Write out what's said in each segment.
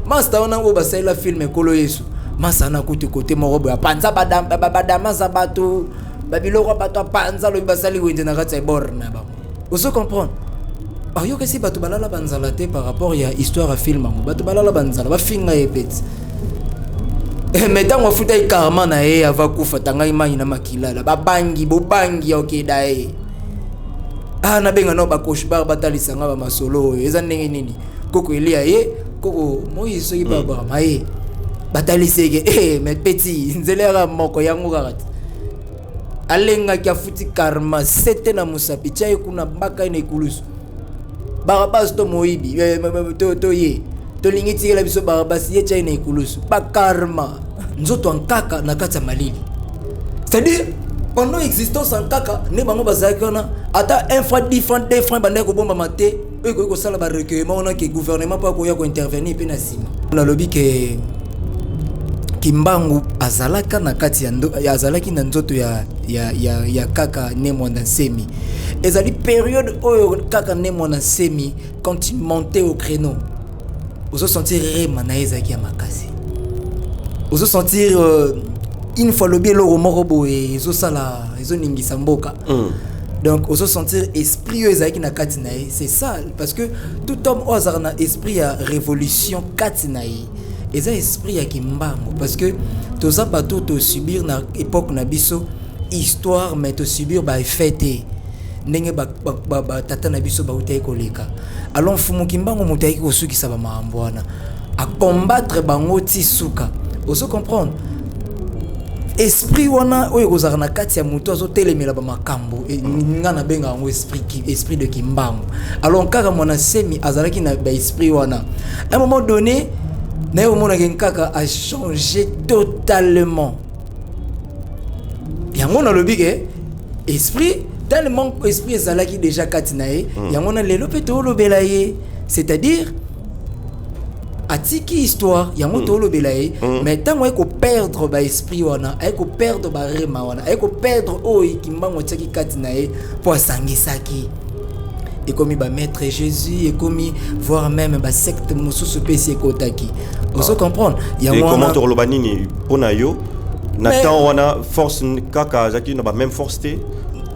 Master on a oba c'est la film ekolo yesu. Masa na côté morobo ya panza badama za bato babiloko bato panza lo basali wende na kati borna ba. Vous comprendre? Ah yo que si bato balala banzala te par rapport ya histoire à film ngo bato balala banzala ba finga epet. Mais dans on futa karma na e ava kufa tanga imani na makilala babangi bobangi okidai. Ah na benga no ba coach bar batalisa nga ba masolo eza ndenge nini koko elia ye koko Moïse yi baba mai bataliseke mais petit nzelera moko yango kakati alenga kia futi karma sete na musapi chai kuna mbaka ina ikulusu barabas to moibi to ye to lingiti la biso barabas ye chai na ikulusu ba karma nzoto ankaka na kati ya malili. C'est-à-dire pendant existence ankaka ne bango bazakana ata un franc 10 francs 2 francs bande ko bomba maté et ko sala ba recueillement on a que gouvernement pas ko ya ko intervenir pe na sima na lobby ke Kimbangu azalaka na kati ya azalaki na nzoto ya kaka Nemo na Semi. Ezali période oyo kaka Nemo na Semi quand il montait au créneau. Ozo sentir rema na ezaki ya makasi. Ozo sentir une fois lobby lo morobo et ezo sala ezo ningisa mboka. Donc ozo sentir esprit ezaki na kati na c'est ça parce que tout homme ozarna esprit à révolution kati na et ça esprit ya Kimbangu parce que tout ça bateau to subir na époque na biso histoire mais to subir ba fête ndenge ba tata na biso ba utai koleka alors fumu Kimbangu mutai ko suki sa ba maambwana à combattre bango tisuka oso comprendre esprit wana oyo kozaka na kati ya muto azo telemela ba makambo nga na benga ngo esprit de Kimbangu alors kaka mwana Semi azalaki na ba esprit wana à un moment donné Néo Kaka a changé totalement. Yango na lobi ke esprit tellement esprit ezalaki déjà katinae yango na lelo peto lobelaye c'est-à-dire atiki histoire yango to lobelaye mais tango eko perdre ba esprit wana eko perdre ba rema wana eko perdre oyi Kimbangu tsaki katinae po sangisaki et comme ba maître Jésus et comme voir même ba secte mususu pesi ekotaki. On se comprendre. Et comment to lobanini pona yo na temps wana force kaka zaki na ba même force té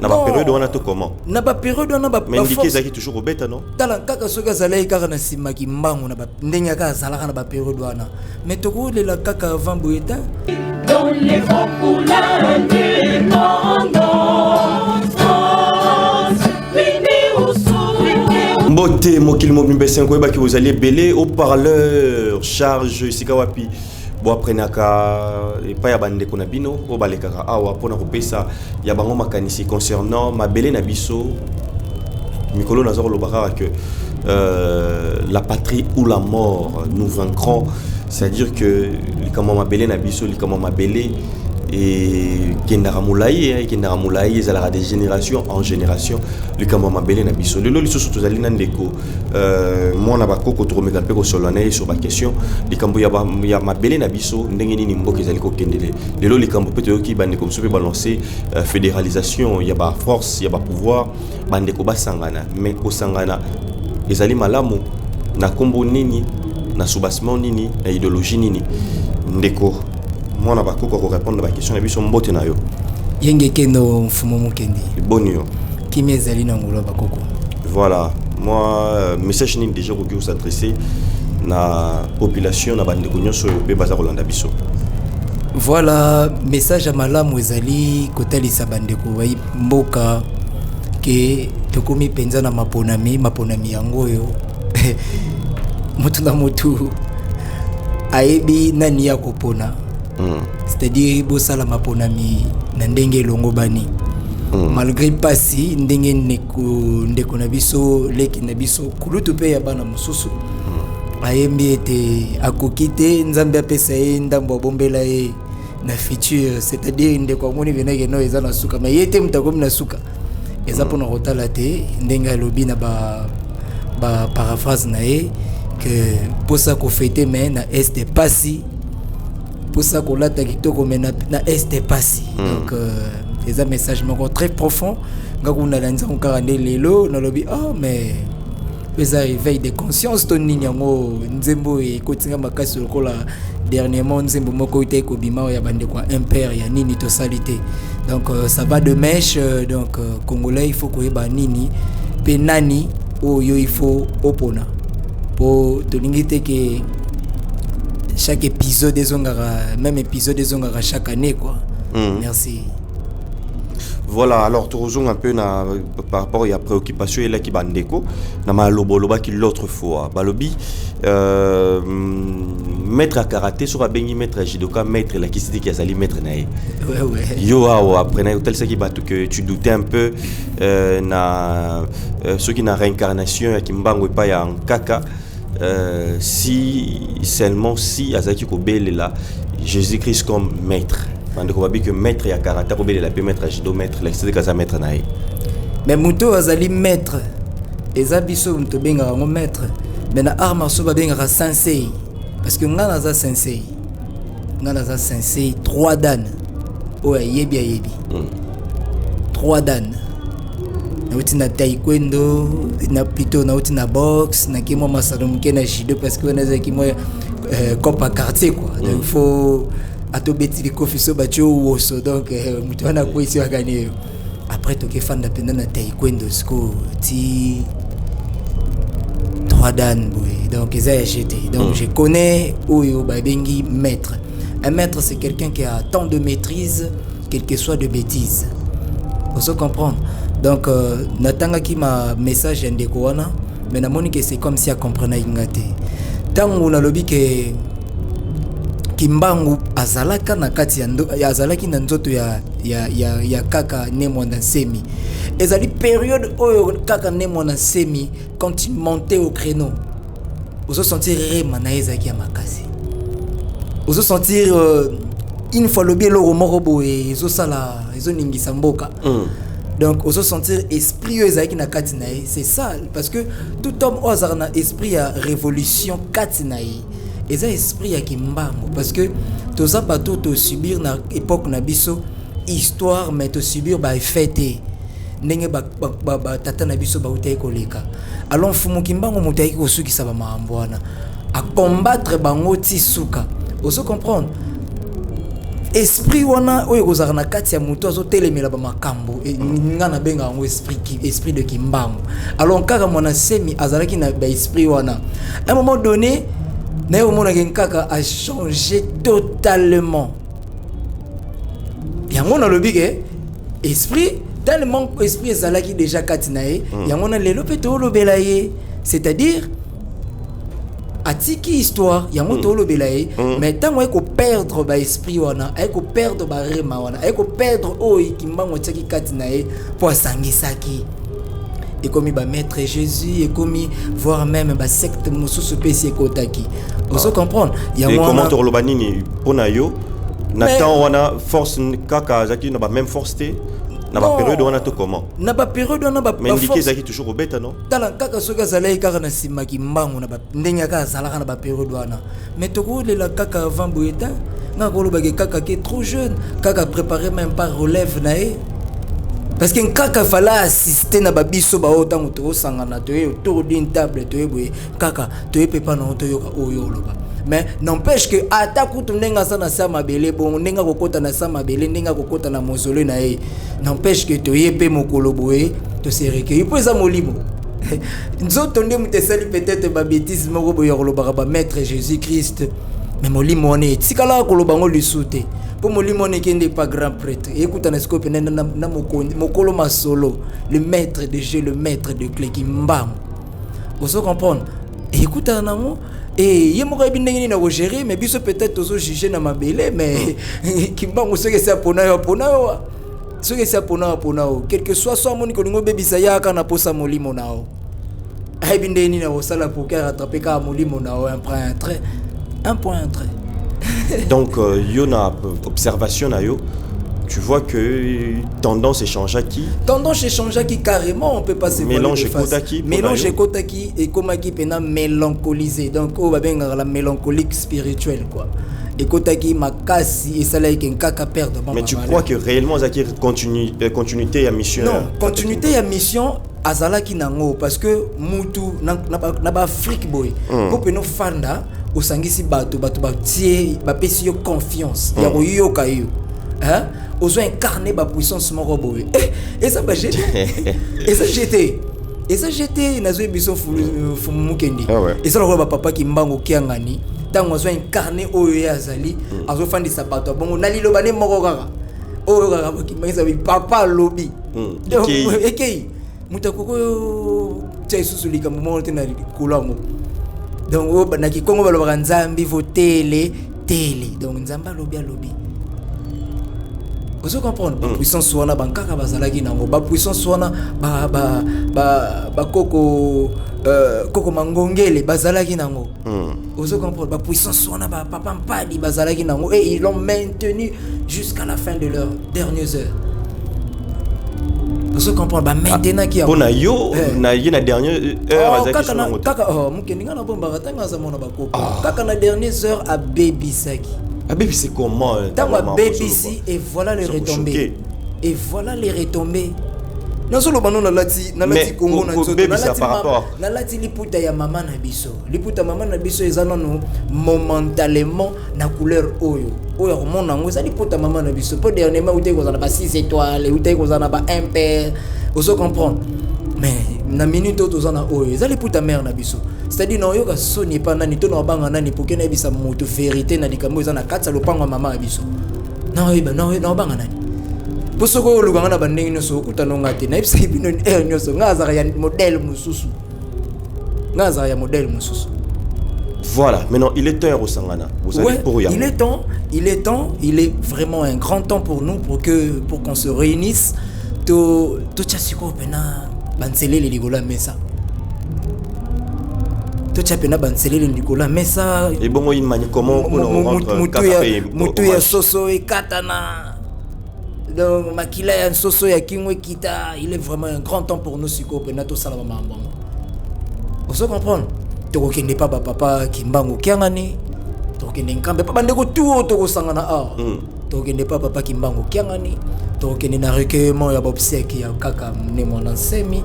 na ba période wana to comment na ba période wana ba mais indiqué zaki toujours obeta non tala kaka soka zalai kaka na sima Kimbangu na ba ndenya kaka zalaka na ba période wana mais to ko le la kaka avant boyeta dans les vents coulants du monde. Mbote mokili mobimbe 5 ba ki vous allez belé au parleur charge sikawapi bo aprenaka et pas ya bande ko na bino o balekaka awa pona ko pesa ya bango makanisi concernant ma belé na biso mikolo nazoro lobaka que la patrie ou la mort nous vaincrons, c'est-à-dire que likama ma belé na biso likama ma belé et Kendaramoulaye ils allaient de génération en génération le Kamama Belé na biso le lolo surtout zali nandeko moi na bakoko to remeka pe ko solane sur la question le kambo ya ma Belé na biso ndenge nini mboka ezali ko kendele le lolo kambo pe to ki bande comme se peut balancer fédéralisation ya ba force ya ba pouvoir bande ko basangana mais ko sangana ezali malamu na kombo nini na soubassement nini na idéologie nini ndeko moi na bakoko ko répondre à la question na biso mbote na yo yenge kendo mfumo mukendi bonio kimi ezali na ngolo bakoko. Voilà moi message ni déjà ko s'adresser na population na bande ko nyonso be baza kolanda biso. Voilà message à malamu ezali kotalisa bande ko bai mboka ke tokomi penza na maponami yango yo mutu na mutu ayebi nani ya kopona. C'est-à-dire bosala maponami na ndenge longo bani malgré pasi ndenge ndeko na biso leki na biso kulutu pe ya bana mususu ayembi ete akokite nzambe apesa ye ndambo bombela ye na futur, c'est-à-dire ndeko ngoni venake no eza na suka mais yete mutakomi na suka eza pona kotala te ndenge lobi na ba paraphrase na ye que posa ko fêter mais na este pasi pour ça qu'on l'a kitoko mais na este pasi donc c'est un message très profond ngakuna lanza on karande lelo na lobi oh mais pesa éveil de conscience to nini yango nzembo e kotinga makasi lokola dernièrement nzembo moko ite ko bima ya bande kwa impère ya nini to salité. Donc ça va de mèche donc congolais il faut ko yeba nini pe nani oyo il faut opona po to lingite ke chaque épisode des ongara, même épisode des ongara chaque année quoi. Merci. Voilà, alors tu rejoins un peu par rapport à la préoccupation et là qui bandeko na maloboloba qui l'autre fois balobi maître à karaté sur bengi maître à judoka maître la kisiti qui a sali maître nae. Ouais. Yo après na tel ce qui bat que tu doutais un peu na ceux qui na réincarnation ya kimbango pa ya kaka si seulement si azaki ko belela Jésus-Christ comme maître. Quand on que maître ya karaté ko belela pe maître à judo maître la kisiti kaza maître nae. Mais muto azali maître ezabiso muto benga ngo maître. Mais na art martiaux ba benga sensei parce que ngana za sensei 3 dan ouais yebi 3 dan na uti na taekwondo na plutôt na uti na boxe na kimo masalum ke na judo parce que on a qui moi copa quartier quoi donc il faut atobeti les kofiso bacho woso donc muto na ko ici a gagner après to ke fan da penda na taekwondo sko ti 3 dan boy donc ils ont jeté donc je connais Oyo Babengi maître. Un maître c'est quelqu'un qui a tant de maîtrise quel que soit de bêtises. Faut se comprendre. Donc natanga ki ma message ndeko wana mais na moni que c'est comme si a comprenait ngate. Tango na lobi que Kimbangu azalaka na kati ya azalaki na nzoto ya kaka Nemo na semi. Ezali période oyo kaka Nemo na semi quand il montait au créneau. Vous sentir rema na ezaki ya makasi. Vous sentir une fois le bien le morobo et zo sala zo ningisa mboka. Donc vous sentir esprit ezaki na kati na c'est ça parce que tout homme ozar na esprit à révolution kati na et ça esprit ya kimbango parce que tout ça bateau to subir na époque na biso histoire mais to subir ba fête ndenge ba tata na biso ba utai koleka alors fumu kimbango mutai ko suki sa ba maambwana à combattre bango tisuka oso comprendre esprit wana oyo kozaka na kati ya muto azo telemela ba makambo ngana benga ngo esprit de kimbango alors kaka mwana semi azalaki na ba esprit wana à un moment donné Néo Kaka a changé totalement. Yango na lobi ke esprit tellement esprit ezalaki déjà katinae yango na lelo peto lobelaye c'est-à-dire atiki histoire yango to lobelaye mais tant ko perdre ba esprit wana ko perdre ba rema wana ko perdre oyi kimbango tsaki katinae po sangisaki et comme il va mettre Jésus et comme voir même ba secte mususu pesi ekotaki vous comprendre et comment to lobanini pona yo na temps wana force kaka zaki na ba même force té na ba période wana to comment na ba période wana ba mais indiqué zaki toujours au bêta non tala kaka soka zalai kaka na simaki mbangu na ba ndenya kaka zalaka na ba période wana mais to ko le la kaka avant boeta na ko loba ke kaka qui est trop jeune kaka préparé même pas relève nae. Parce que kaka fallait assister na babiso ba otango to sangana to autour d'une table to boye kaka to pepa na to yoka oyo loba mais n'empêche que ataku to ndenga sana sa mabele bon ndenga kokota na sa mabele ndenga kokota na mozole na n'empêche que to yepe mokolo boye to sereke il peut ça molimo nzoto ndé mutesali peut-être ba bêtise moko boye loba ba maître Jésus-Christ mais molimo one tikala ko loba ngo lisute pour molimo ne kende pas grand prêtre écoute na scope na mokolo masolo le maître de jeu le maître de clé kimbam vous comprenez écoute na mo et yemoko bindenge na gérer mais biso peut-être ozo juger na mabele mais kimbam ce que c'est pona yo ce que c'est pona quel que soit moni ko ngo bebisa yaka na posa molimo nao ay bindenge na osala pour rattraper ka molimo nao un point un trait. Donc, il y a observation na yo. Tu vois que tendance échange qui carrément on peut pas se mélange kotaki et komaki pena mélancoliser donc on va bien la mélancolique spirituelle quoi et kotaki makasi et ça là qui kaka perdre mais tu crois que réellement ça qui continuité à mission non continuité à mission azalaki nango parce que mutu na ba Afrique boy po peno fanda osangisi bato batie bapesi yo confiance ya koyoka yo hein ozo incarner ba puissance moko boy et ça ba jeté et ça jeté nazo biso fumukendi et ça le papa ki mbango kiangani tango ozo incarner oyo yazali azo fandisa bato bongo nalilo bane moko kaka oyo kaka ki mangisa papa lobby ekei mutakoko tsaisusu likambo moko tena kulango donc na kikongo balobaka nzambi vo tele donc nzamba alobi vous comprenez ba puissance wana bankaka bazalaki nango ba puissance wana ba koko mangongele bazalaki nango vous comprenez ba puissance wana ba papa mpadi bazalaki nango et ils l'ont maintenu jusqu'à la fin de leurs dernières heures. Vous comprenez ba maintenant qui a bona yo na yena dernière heure kaka mukeninga na bomba katanga za mona bakoko kaka na dernières heures à bebisaki. Baby c'est comment dans ma baby et voilà les retombées et voilà les retombées non solo bano na lati Congo na nzoto na lati liputa ya mama na biso ezanono momentalement na couleur oyo remona ngo za liputa mama na biso po dernièrement uté kozana ba 6 étoiles uté kozana ba impair vous comprenez mais na minute tozana oyo za liputa mère na biso c'est-à-dire non yoka soni pa nani to no banga nani pour que na bisa moto vérité na likambo ezana katsa lopango mama na biso non banga nani posoko luganga na bandingi nyoso kutano ngati na ibisa ibino nyoso ngaza ya modèle mususu. Voilà, maintenant il est temps au Sangana. Vous allez pour y aller. Il est vraiment un grand temps pour nous pour qu'on se réunisse to tchasiko pena banselele ligola mesa. To tchapena banselele ligola mesa. Et bon il manie comment on rentre mutu ya soso e katana. Donc makila ya soso ya kingwe kita, il est vraiment un grand temps pour nous siko pena to sala mambo. Vous comprenez? Toko kende pa papa kimbango kiangani. Toko kende nkambe pa bandeko tuo toko sangana toko kende pa papa kimbango kiangani. Toko kende na recueillement ya bobseki ya kaka ne mon ensemi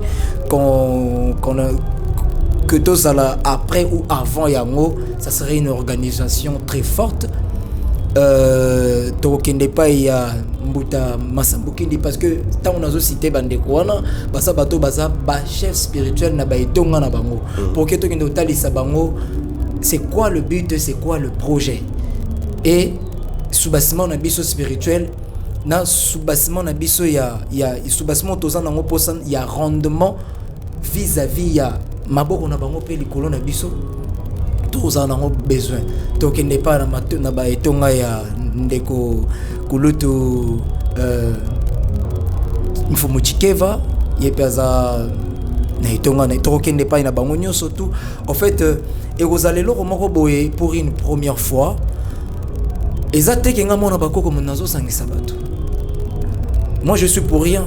que tout ça après ou avant yango, ça serait une organisation très forte. Tokende pa ya mbuta masambukindi parce que tant on a cité bandeko wana basa bato basa ba chef spirituel na ba etonga na bango pour que tokende otalisa bango c'est quoi le but, c'est quoi le projet et sous-bassement na biso spirituel na sous-bassement na biso ya sous-bassement toza nango posa ya rendement vis-à-vis ya maboko na bango pe likolo na biso tous en ont besoin. Donc il n'est pas na ba etonga ya ndeko kulutu mfumuchikeva yepaza na etonga na toke n'est pas na bango nyonso tout. En fait et vous allez le moko boye pour une première fois ezate kenga mona bakoko monazo sangisa bato. Moi je suis pour rien.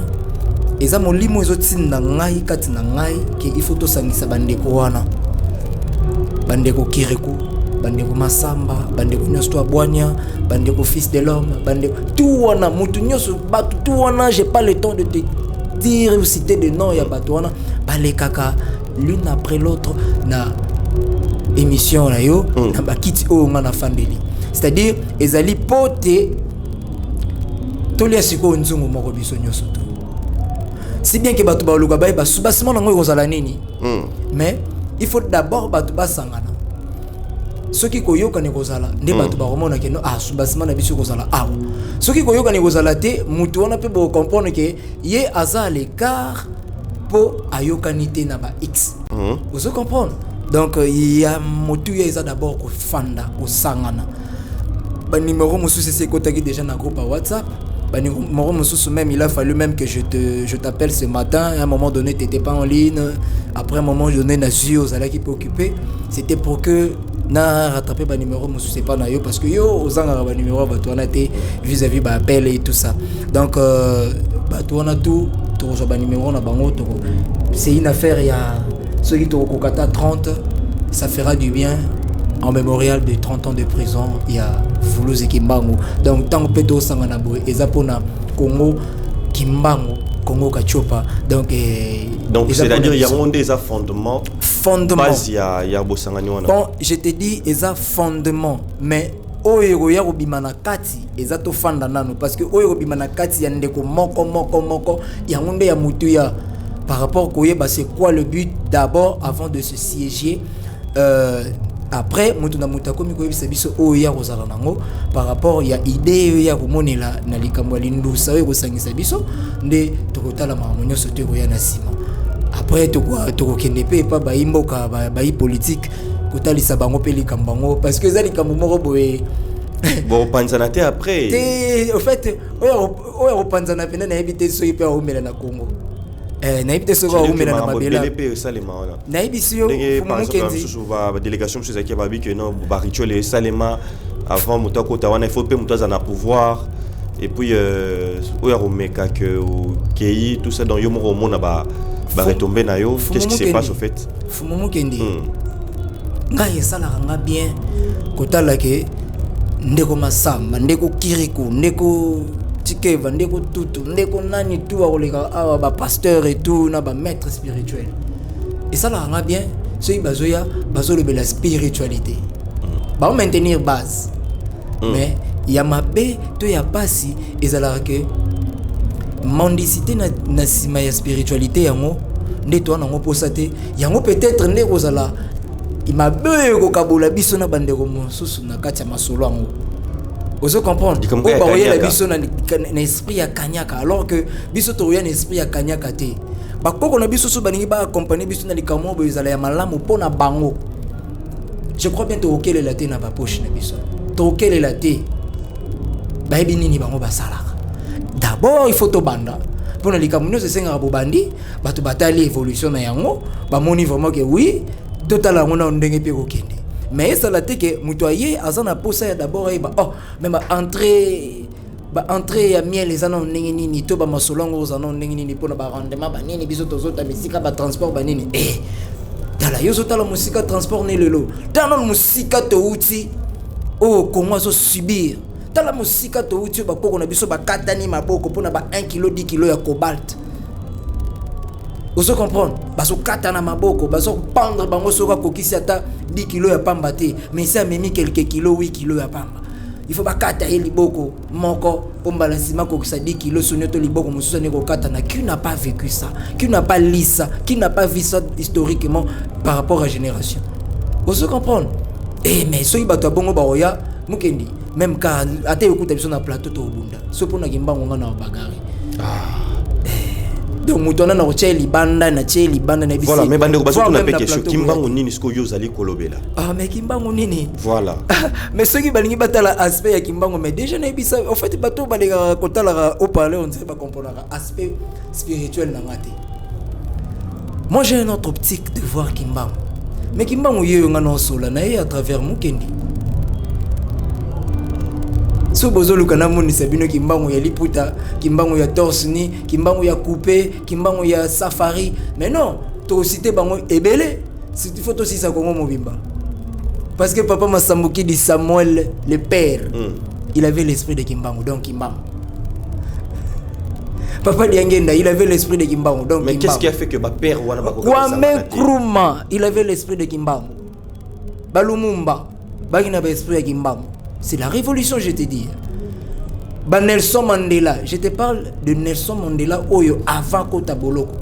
Eza molimo ezotinda ngai kati na ngai ke il faut to sangisa bandeko wana. Bandeko Kirikou, bandeko Masamba, bandeko Nyosto Abouania, bandeko Fils de l'Homme, bandeko tout wana mutu nyoso batu tout wana, j'ai pas le temps de te dire ou citer des noms ya batu wana balé kaka l'une après l'autre na émission na yo na bakiti o ngana fandeli. C'est-à-dire ezali pote tolia siko nzungu moko biso nyoso to. Si bien que batu ba luka ba subasement nango kozala nini mais il faut d'abord batu basangana soki koyoka ne kozala nde batu ba komona ke no subasement na biso kozala soki koyoka ne kozala te mutu wana pe bo comprendre que ye aza l'écart po ayokanité na ba x vous comprenez donc il y a mutu ya d'abord ko fanda ko sangana ba numéro mususu c'est kotaki déjà na groupe WhatsApp. Même il a fallu même que je t'appelle ce matin. À un moment donné, tu n'étais pas en ligne. Après un moment donné, Nazi aux qui peut occuper. C'était pour que na rattraper le numéro, c'est pas naïo parce que yo aux le numéro, tu en as été vis-à-vis de l'appel et tout ça. Donc, tu en as tout le numéro, c'est une affaire. Il y a ceux qui ont 30, ça fera du bien. En mémorial de 30 ans de prison, il y a Foulouse Kimbangu. Donc, tant que Péto Sanganaboy, et Zapona Congo Kimbangu, Congo Kachopa. Donc c'est-à-dire il y a des fondements. Base il y a bosangani wana. Bon, je te dis ils a fondement mais oyo ya robimana kati ezato fanda nano parce que oyo robimana kati ya ndeko moko ya ngonde ya mutu ya par rapport koyeba c'est quoi le but d'abord avant de se siéger après mutu na mutako mi koyebisa biso oyo ya kozala nango par rapport ya idée ya komonela na likambo lindusa oyo kosangisa biso nde tokotala mamonyo soto ya na sima après tokokende pe pa baimboka ba politique kotalisa bango pe likambo bango parce que za likambo moko boye bon panzana te après en fait oyo panzana pena na ebite so ipe omela na Congo na ebite so omela na babela pe salema wana na ebisio fumu kenzi ba délégation chezaki babi que non ba rituel et salema avant mutako tawana il faut pe mutaza na pouvoir et puis oyo romeka que kei tout ça dans yo mo mona ba retomber na yo qu'est-ce qui se passe au fait fumu kendi nga yesala nga bien kotala ke ndeko masamba ndeko kiriku ndeko tikeva ndeko tutu ndeko nani tu akoleka awa ba pasteur et tout na ba maître spirituel et ça là nga bien ceux bazoya bazolo la spiritualité ba maintenir base mais ya mabe to ya pasi ezala ke mendicité na sima ya spiritualité yango ndeto na ngo posate yango peut-être ndeko zala imabe ko kabola biso na bandeko mosusu na kati ya masolo yango ozo comprendre o ba oyela biso na esprit ya kanyaka alors que biso to ya esprit ya kanyaka te ba koko na biso so baningi ba accompagner biso na likamo bo ezala ya malamu pona bango je crois bien to okele la te na ba poche na biso to okele la te ba ebi nini bango basala d'abord il faut to banda pona likamo no se senga bo bandi bato batali évolution na yango ba moni vraiment que oui total ngona ndenge pe kokende mais ça la te que mutoyer azana posa d'abord ba même entrée ya miel les anon ndenge nini to ba masolongo ozana ndenge nini pona ba rendement ba nini biso tozota misika ba transport ba nini tala yo zotala musika transport ne lelo tala musika to uti comment so subir tala musika to uti ba koko na biso ba katani maboko pona ba 1 kg 10 kg ya cobalt. Vous comprenez? Baso katana maboko, baso pendre bango soka kokisi ata 10 kg ya pamba te, mais ça memi quelques kilos 8 kg ya pamba. Il faut ba kata eli boko moko pomba la sima kokisa 10 kg sonyoto liboko mususa ne ko katana qui n'a pas vécu ça, qui n'a pas lu ça, qui n'a pas vu ça historiquement par rapport à génération. Vous comprenez? Mais soki bato bongo ba oya mukendi même ka ate yokuta biso na plateau to bunda. So pona kimbango ngana bagari. Donc mutona na cheli banda na cheli banda na bisi. Voilà, mais bande ko baso na peke question kimbango nini sko yo zali kolobela. Mais kimbango nini? Voilà. Mais ceux qui balingi batala aspect ya kimbango mais déjà na bisa en fait bato balinga kotala au parler on ne sait pas comprendre aspect spirituel na ngate. Moi j'ai une autre optique de voir kimbango. Mais kimbango yo ngana sola na à travers mukendi. So bozolu kana moni sabino kimbango ya liputa, kimbango ya torsni, kimbango ya coupé, kimbango ya safari. Mais non, to cité bango ebele, c'est faut aussi ça Congo mobimba. Parce que papa Masambuki dit Samuel le père, il avait l'esprit de kimbango donc kimbango. Papa Diangenda, il avait l'esprit de kimbango donc mais qu'est-ce qui a fait que ba père wana ba Kwame Nkrumah, il avait l'esprit de kimbango. Balumumba, bagina ba esprit de kimbango. C'est la révolution, je te dis. Nelson Mandela, je te parle de Nelson Mandela oyo avant Kota Boloko.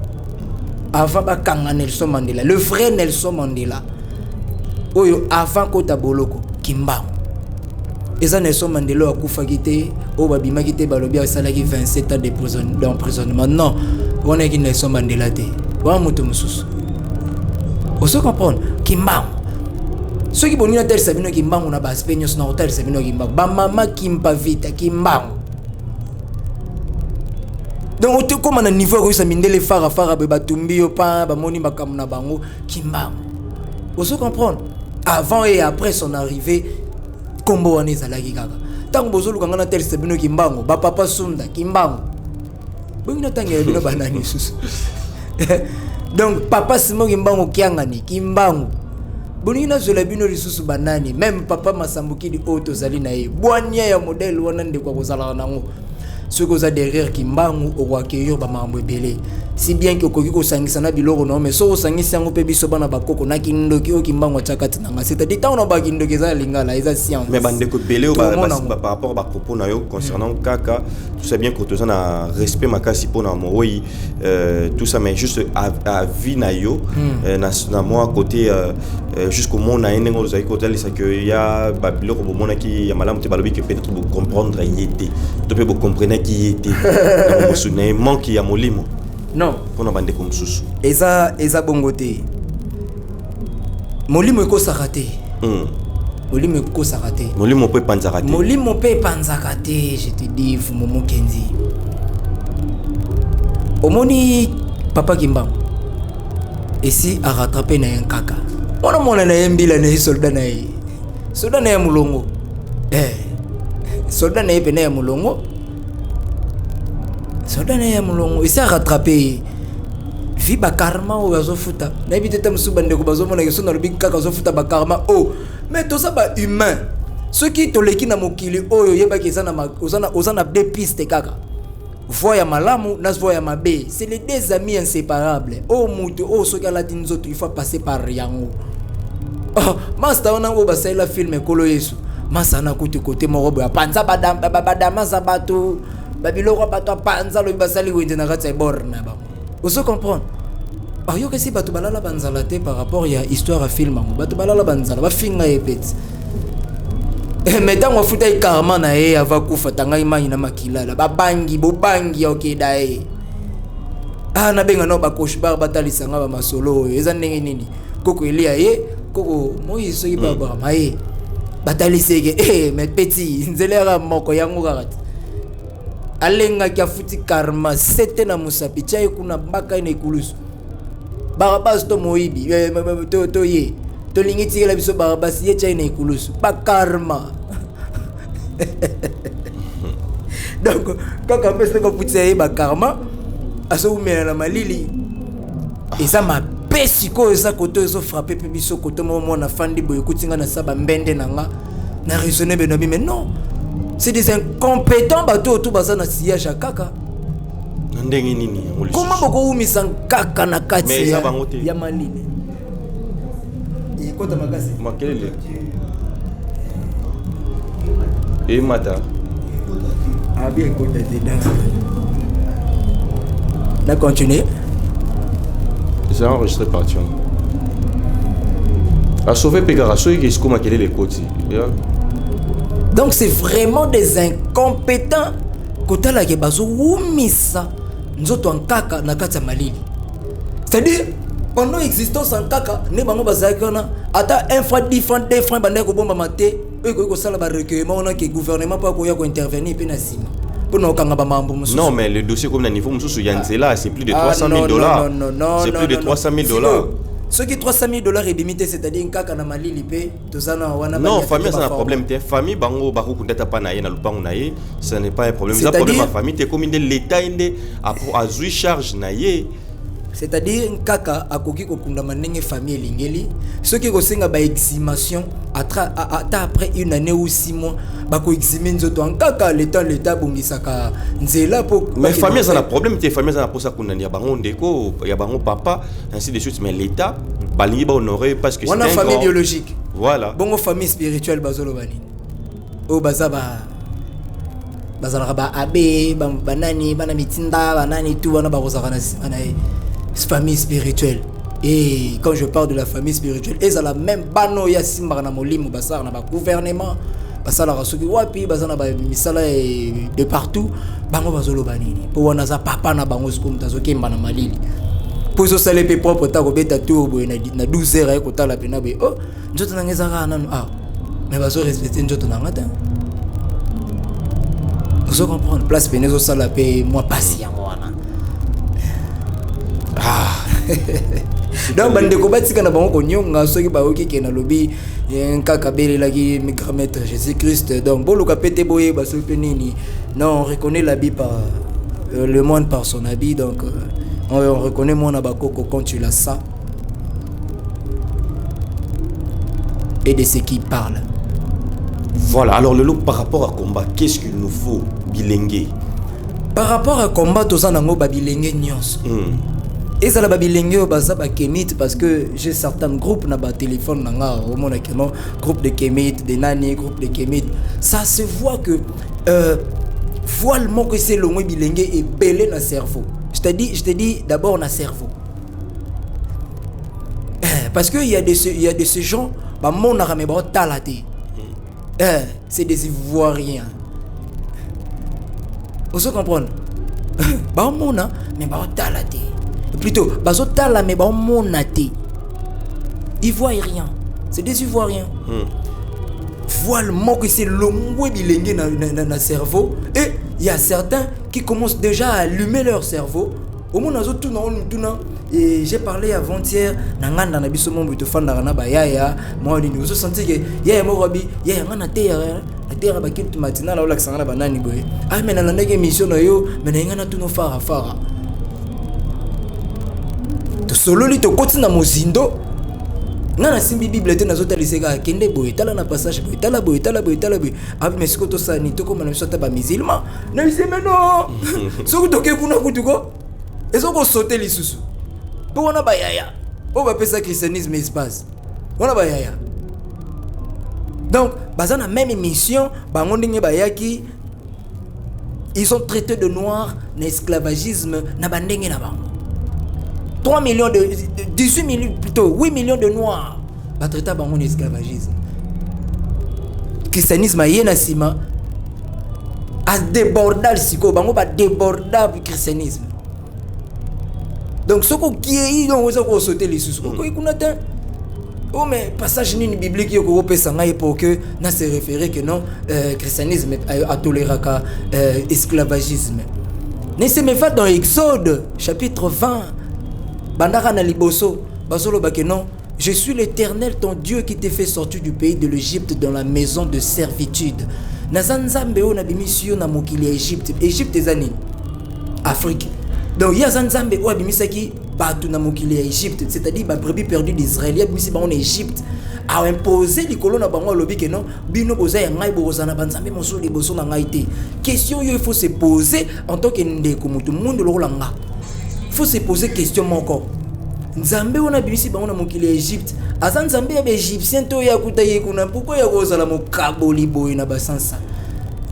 Avant Bakanga Nelson Mandela, le vrai Nelson Mandela. Oyo avant Kota Boloko, Kimbango. Et ça Nelson Mandela a kufa kité, o babima kité balobia salaki 27 ans d'emprisonnement. Non, on est Nelson Mandela té. Wa muto mususu. On se comprend, Kimbango. Ceux qui bonina tel sabino kimbango na ba spenios na hotel sabino kimbango ba mama kimpa vita kimbango donc tu comme na niveau ko sa mindele fara be batumbi yo pa ba moni makam na bango kimbango vous se comprendre avant et après son arrivée kombo wana ezalaki kaka tango bozolu kanga na tel sabino kimbango ba papa sunda kimbango bonina tangi ya bino banani susu donc papa simo kimbango kiangani kimbango bonina zola bino lisusu banani même papa Masambuki di auto zali na ye boania ya modèle wana ndeko kozala nango ceux qui sont derrière Kimbangu au accueillir ba mambo belé si bien que okoki ko sangisa na biloko non mais so ko sangisa ngo pe biso bana bakoko na kindoki o Kimbangu chakati nanga c'est-à-dire tant on ba kindoki za lingala eza science mais bande ko belé par rapport ba propos na yo concernant kaka tout ça bien que tu as respect makasi pour na moi tout ça mais juste à vie na yo na moi côté jusqu'au moment na ene ngo zai côté c'est que ya ba biloko bo mona ki ya malamu te balobi que peut-être vous comprendre yété tu peux vous comprendre qui était na mo sunai manque ya molimo non pour na bande comme susu eza bongote molimo ko sakate molimo ko sakate molimo peut panzakate molimo peut panzakate je te dis Momo Kenzi omoni papa Kimbangu ici a rattrapé na un kaka mona na yembila na soldat na ya mulongo soldat na yepena ya mulongo soldat na ya mulongo ici a rattrapé vi bakarma o bazofuta na bitete musuba ndeko bazomona ke sona lobi kaka zofuta bakarma mais tout ça ba humain ceux qui toleki na mokili oyo yebaki ozana deux pistes kaka voix ya malamu na voix ya mabe c'est les deux amis inséparables mutu soki alati nzoto il faut passer par yango master ona o basala film ekolo Yesu masana kuti kote morobo ya panza badama za bato babiloko bato panza lo basali wende na kati borna ba oso comprendre yo que si bato balala banzala te par rapport ya histoire à film ngo bato balala banzala ba finga epeti mais tant on futa karma na ava kufa tanga imani na makilala bobangi okeda na benga no ba koshbar batalisa nga ba masolo eza ndenge nini koko elia koko Moïse soki ba ba bataliseke mais petit nzelera moko yango kakati alenga kia futi karma sete na musapi chai kuna mbaka ina ikulusu barabas to moibi to ye to lingiti la biso barabas ye chai na ikulusu ba karma donc quand on peut ko futi ba karma aso umela na malili eza mapesiko eza koto ezo frapper pe biso koto mo na fandi boye kutinga na saba mbende nanga na raisonner benobi mais non c'est des incompétents bato tout baza na sillage kaka ndenge nini comment boko umisa kaka na kati ya malili ikota makasi makelele mata bien ikota dedans na continuer. C'est enregistré par Tion. A sauver Pegarasso et qui m'a les côtés. Donc c'est vraiment des incompétents. Kota la kebazo umisa nzoto en kaka na kati ya malili. C'est-à-dire pendant existence en kaka ne bango bazakana ata un fois 10 francs 2 francs bande ko bomba maté e ko sala ba recueillement on a que gouvernement pas ko ya ko intervenir pe na sima. Non, mais le dossier comme le niveau Yanzela, c'est plus de 300 000 dollars. C'est plus de 300 000 dollars. Ce qui 300 000 dollars est limité, c'est-à-dire que na Mali lipé, tout ça na wana. Non, famille c'est un problème. Famille bango baku kundeta pa na ye na lupango na ye, ce n'est pas un problème. C'est un problème à famille. T'es comme l'État inde a joué charge na ye. C'est-à-dire kaka akoki kokunda manenge famille lingeli ceux qui kosenga ba exhumation après une année ou 6 mois ba ko exhumer nzoto en kaka l'état bongisaka nzela po mais famille ça a problème tes famille ça pour ça kundani ya bango ndeko ya bango papa ainsi de suite mais l'état balingi ba honorer parce que c'est une famille biologique voilà bongo famille spirituelle bazolo bani o bazaba bazala ba abe banani bana mitinda banani tout wana ba kozakana anaye famille spirituelle. Et quand je parle de la famille spirituelle, ils ont la même bano ya simba na molimo basar na ba gouvernement basala rasuki wapi basana ba misala de partout bango bazolo banini po wana za papa na bango skum tazoki mbana malili po so sale pe propre ta ko beta turbo na 12 heures ko tala pe na be njoto na ngeza kana mais bazo respecter njoto na ngata vous comprendre place penezo sala pe moi patient wana donc bande ko batika na bango ko nyonga soki ba oki ke na lobi kaka bele la ki micromètre Jésus Christ donc bolo ka pété boye ba so pe nini non on reconnaît l'habit par le monde par son habit donc on reconnaît mon abakoko quand tu l'as ça et de ce qui parle. Voilà, alors le look par rapport à combat, qu'est-ce qu'il nous faut bilinguer? par rapport à combat tous en ango babilenge nyos. Et ça la babilenge baza ba kemit parce que j'ai certains groupes na ba téléphone nanga au monde keno groupe de kemit de nani groupe de kemit ça se voit que voile moko c'est le mot bilenge est belé na cerveau. Je te dis d'abord na cerveau. Parce que il y a de ces gens ba mon na me ba talate. C'est des Ivoiriens. Vous comprenez? Ba mon na mais ba talate. Plutôt, bazotala mais bon monaté. Ivoirien, c'est des Ivoiriens. Voile que c'est l'ombre bilingue dans le cerveau. Et il y a certains qui commencent déjà à allumer leur cerveau. Au moins, et j'ai parlé avant-hier, nanganda na biso mo buto fanda na bayaya, moi ni zo senti que yaya mo robi, yaya ngana terre, la terre ba kitu matina la ola na banani boy. Ah mais na ndenge mission na yo, mais ngana tuno fara. Solo li to koti na mozindo ngana simbi bible te nazota liseka kende boye tala na passage boye tala boye abi mesiko to sani to ko mana sota ba musulman na bise meno soko to ke kuna kutuko ezoko sauter lisusu po wana ba yaya o ba pesa christianisme espace wana ba yaya donc bazana même mission ba ngondinge ba yaki ils sont traités de noirs na esclavagisme na bandenge na bango 3 millions 18 millions plutôt 8 millions de noirs ba traité bango esclavagisme christianisme yena sima a débordal siko bango ba débordable christianisme donc ce qui est donc ça ko sauter les sous ko ikunata oh mais passage ni biblique yoko pesa ngai pour que na se référer que non christianisme a toléré ka esclavagisme ne se me va dans Exode chapitre 20 bandara na liboso basolo bake non je suis l'Éternel ton Dieu qui t'ai fait sortir du pays de l'Égypte dans la maison de servitude nazanzambe o na bimisio na mokili Égypte ezani Afrique donc ya zanzambe o bimisaki batu na mokili Égypte c'est-à-dire ba brebis perdu d'Israël bimisi ba en Égypte a imposé likolo na bango lobi ke non bino boza ya ngai boza na banzambe moso liboso na ngai te question yo il faut se poser en tant que ndeko mutu monde lo langa. Il faut se poser question encore. Nzambe on a bimisi bango na mokili Égypte. Azan Nzambe ya égyptien to ya kutaye kuna pourquoi ya kozala mo kaboli boy na basansa.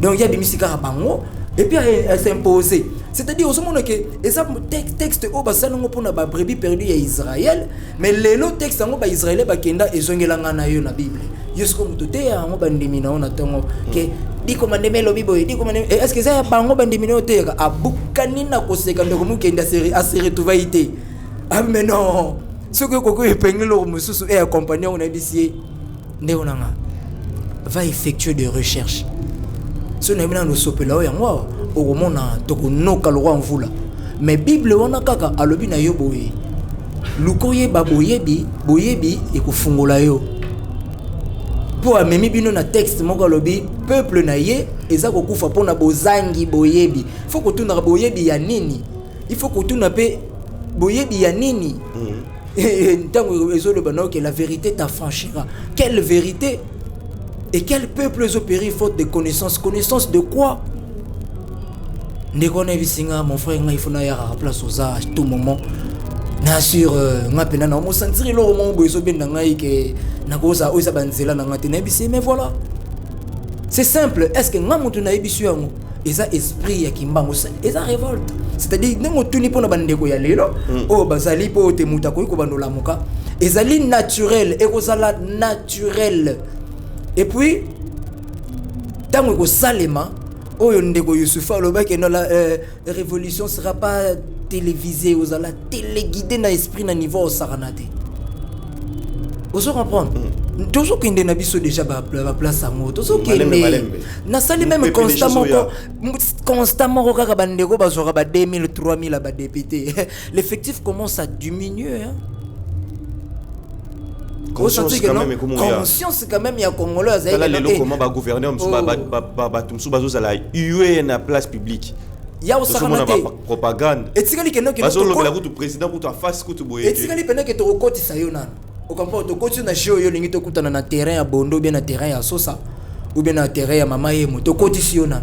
Donc il y a bimisi ka bango et puis elle s'imposer. C'est-à-dire au moment que exemple texte au basana ngo pona ba brebis perdu ya Israël mais lelo texte ngo ba Israël ba kenda ezongelanga na yo na Bible. Yosko mutote ya ngo bandimi na ona tongo ke di commande melo biboy di commande est-ce que ça bango bandimi no te ka abukani na koseka ndeko mukenda série a série tuvaité. Ah mais non. Ce que koko epengelo mususu et accompagner on a dit ndéonanga va effectuer des recherches. Ce n'est pas nous sopela ya ngwa au mona tokonoka lo mvula. Mais Bible wana kaka alobi na yo boye. Lukoye baboyebi boyebi ekofungola yo. Pour amemi bino na texte moko alobi peuple na ye eza kokufa pona bozangi boyebi. Faut que tuna boyebi ya nini? Il faut que tuna pe boyebi ya nini? Ntango ezolo bana que la vérité t'affranchira. Quelle vérité? Et quel peuple est opéré faute de connaissance? Connaissance de quoi? Ndekona bisinga mon frère nga ifuna ya place aux à tout moment. Na sur nga pena na mo sentir lo mo boyeso benda ngai ke na koza oisa banzela na ngate na bisi mais voilà. C'est simple, est-ce que nga mutu na bisu yango eza esprit ya kimbango eza révolte. C'est-à-dire nengo tuni pona bandeko ya lelo o bazali po te muta ko bandola muka ezali naturel et kozala naturel. Et puis tango ko salema oyo ndeko Youssoufa lobaki non la révolution sera pas télévisée aux la téléguidée na esprit na niveau saranate. Vous comprendre toujours qu'il na biso déjà ba place à moto so que na sali même constamment kaka bandeko bazora ba 2000 3000 ba député l'effectif commence à diminuer hein. Conscience quand même il y a congolais là les comment ba gouverner ba tumsu bazo la UE na place publique il y a aussi propagande et tikali que non que bazo lobela ku président ku ta face ku tu boye et tikali pena que to koti sayona au comprend to koti na show yo lingi to kutana na terrain ya bondo bien na terrain ya sosa ou bien na terrain ya mama yemo to koti sayona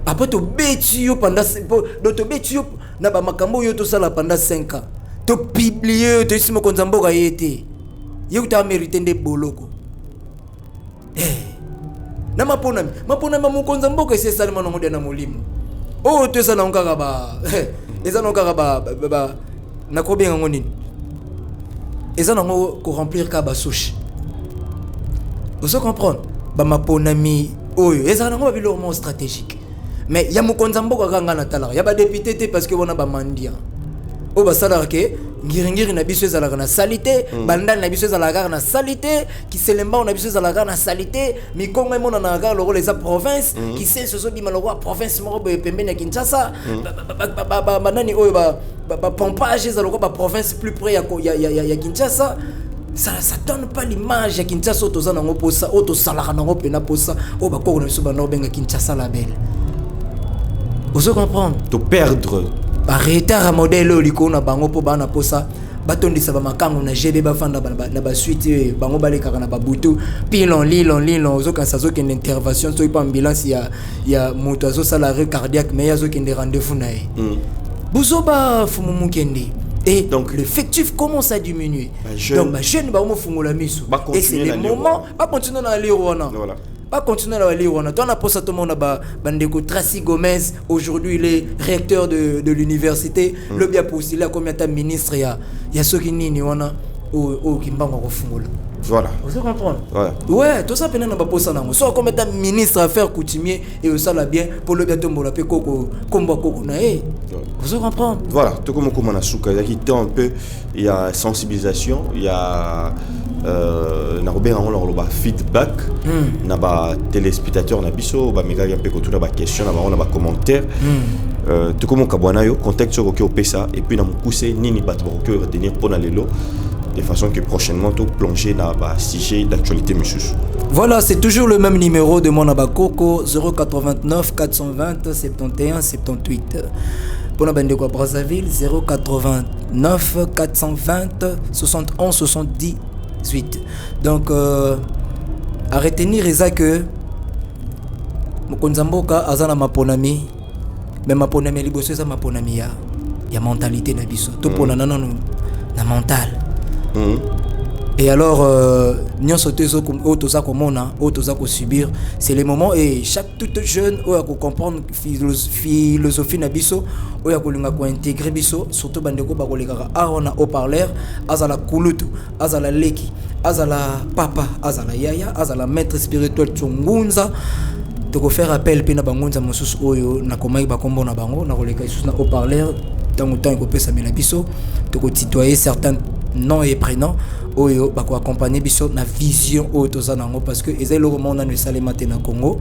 après to beti yo pendant to beti yo na ba makambo yo to sala pendant 5 ans to publier to simo konzamboka yete yo ta mérité nde boloko na mapona mu konzamboka c'est ça manongo de na molimo oh to ça na ngaka ba eza na ngaka ba na ko bien ngoni eza na ngo ko remplir ka ba souche vous comprenez ba maponami oyo eza na ngo ba bilo stratégique. Mais il y a mon konzambo ka ngana tala ya ba député parce que bona ba mandia o ba sala ke ngiri na biso ezala na salité bandani na biso ezala na salité ki selemba na biso ezala na salité mi kongo mona na ga lo les province qui sait ce so bi maloko province mo be pembeni ya Kinshasa ba nani oyo ba pompage ezala ko ba province plus près ya Kinshasa. Ça donne pas l'image ya Kinshasa autoza nango posa auto salaka nango pena posa o ba ko na biso ba no benga Kinshasa la belle. Vous comprenez? De perdre. Arrêter à modèle liko na bango po bana posa batondisa ba makango na GB ba fanda na ba suite bango baleka na ba butu pilon zo ka sazo ke intervention so ipa ambulance ya moto azo salarié cardiaque mais yazo ke rendez-vous na e. Buzoba fumu mukende. Et donc l'effectif commence à diminuer. Donc ma jeune ba mo fungola miso. Et c'est le moment pas continuer à lire wana. Voilà. Pas continuer à lire wana. Toi na posa to mona ba bandeko Tracy Gomez aujourd'hui il est recteur de l'université. Le bien postulé comme état ministre ya soki nini wana o kimbango ko fungola. Voilà. Vous comprenez? Ouais, tout ça pendant na ba posa nango. So comme état ministre affaires coutumier et ça la bien pour le bientôt mbola pe koko komba koko na e. Vous comprenez? Voilà, tout comme on a souka, il y a un peu, il y a sensibilisation, il y a on feedback, na ba téléspectateur na biso, ba mega ya pe ko tuna ba question, na ba commentaire. Tout comme kabwana yo contacte sur OK opesa et puis na mukuse nini bat ba OK retenir pour na lelo de façon que prochainement tout plonger dans ba sujet d'actualité monsieur. Voilà, c'est toujours le même numéro de mon abakoko 089 420 71 78. Pour la bande de Brazzaville 089 420 71 78. Donc à retenir ça que Mokonzamboka azana maponami mais maponami liboso ça maponami ya mentalité na biso to pona na mental. Et alors, nous sommes subir. C'est le moment et chaque toute jeune a comprendre philosophie nabiso, a intégrer biso, surtout bandeko ba koleka on haut-parleur, azala kulutu, azala leki, azala papa, azala yaya, azala maître spirituel tsungunza. To faire appel pena bangunza mosusu oyo na komai ba kombo na bango na koleka isu na haut-parleur tant ko pesa mela biso, to ko tutoyer certains noms et prénoms. Oyo bako accompagner biso na vision autozanango parce que ezelo monde na salemate na Congo.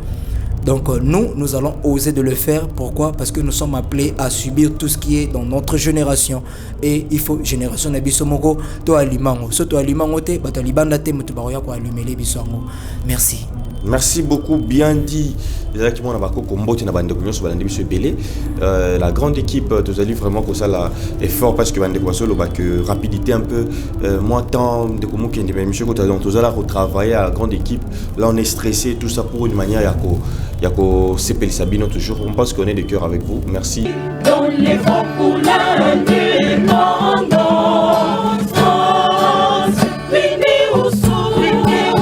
Donc nous allons oser de le faire. Pourquoi? Parce que nous sommes appelés à subir tout ce qui est dans notre génération et il faut génération na biso moko to alimango so to alimango te bato libanda te mutu baroya ko alumele biso ngo. Merci. Merci beaucoup, bien dit. La grande équipe, vous allez vraiment que ça là est fort parce que que rapidité un peu moins temps de comment qui est monsieur quand vous allez retravailler à la grande équipe. Là on est stressé tout ça pour une manière yako CPL Sabino toujours. On pense qu'on est de cœur avec vous. Merci. Dans les